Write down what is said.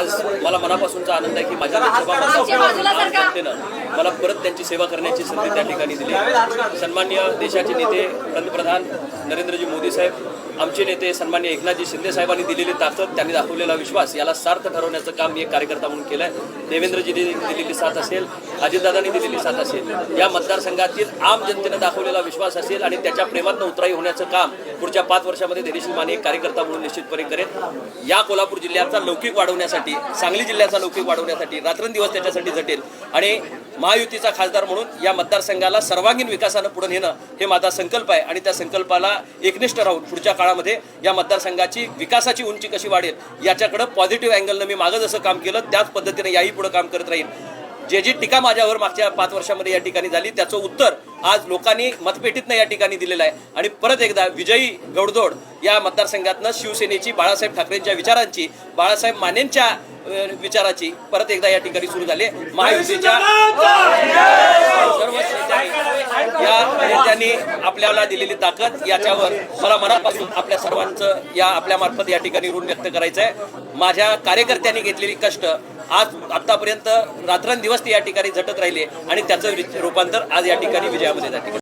आज मला मनापासूनचा आनंद आहे की माझ्या जनतेनं मला परत त्यांची सेवा करण्याची संधी त्या ठिकाणी दिली। सन्माननीय देशाचे नेते पंतप्रधान नरेंद्रजी मोदी साहेब, आमचे नेते सन्माननीय एकनाथजी शिंदे साहेबांनी दिलेली ताकद, त्यांनी दाखवलेला विश्वास याला सार्थ ठरवण्याचं काम मी एक कार्यकर्ता म्हणून केलं आहे। देवेंद्रजींनी दिलेली साथ असेल, अजितदादांनी दिलेली साथ असेल, या मतदारसंघातील आम जनतेनं दाखवलेला विश्वास असेल आणि त्याच्या प्रेमातनं उतराई होण्याचं काम पुढच्या 5 वर्षामध्ये धैर्यशील माने एक कार्यकर्ता म्हणून निश्चितपणे करेल। या कोल्हापूर जिल्ह्याचा लौकिक वाढवण्यासाठी, सांगली जिल्ह्याचा लौकिक वाढवण्यासाठी रात्रंदिवस त्याच्यासाठी झटेल आणि महायुतीचा खासदार म्हणून या मतदारसंघाला सर्वांगीण विकासानं पुढे नेणं हे माझा संकल्प आहे आणि त्या संकल्पाला एकनिष्ठ राहून पुढच्या काळामध्ये या मतदारसंघाची विकासाची उंची कशी वाढेल याच्याकडे पॉझिटिव्ह अँगलनं मी मागं जसं काम केलं त्याच पद्धतीने याही पुढे काम करत राहील। जी टीका माझ्यावर मागच्या 5 वर्षामध्ये या ठिकाणी झाली त्याचं उत्तर आज लोकांनी मतपेटीतनं या ठिकाणी दिलेलं आहे आणि परत एकदा विजयी गौडदौड या मतदारसंघातनं शिवसेनेची, बाळासाहेब ठाकरेंच्या विचारांची, बाळासाहेब मानेंच्या विचाराची परत एकदा या ठिकाणी सुरू झाली। महायुतीच्या सर्व या नेत्यांनी आपल्याला दिलेली ताकद याच्यावर मला मनापासून आपल्या सर्वांचं या आपल्यामार्फत या ठिकाणी ऋण व्यक्त करायचं आहे। माझ्या कार्यकर्त्यांनी घेतलेली कष्ट आज आतापर्यंत रात्रंदिवस ते या ठिकाणी झटत राहिले आणि त्याचं रूपांतर आज या ठिकाणी विजयामध्ये झाले।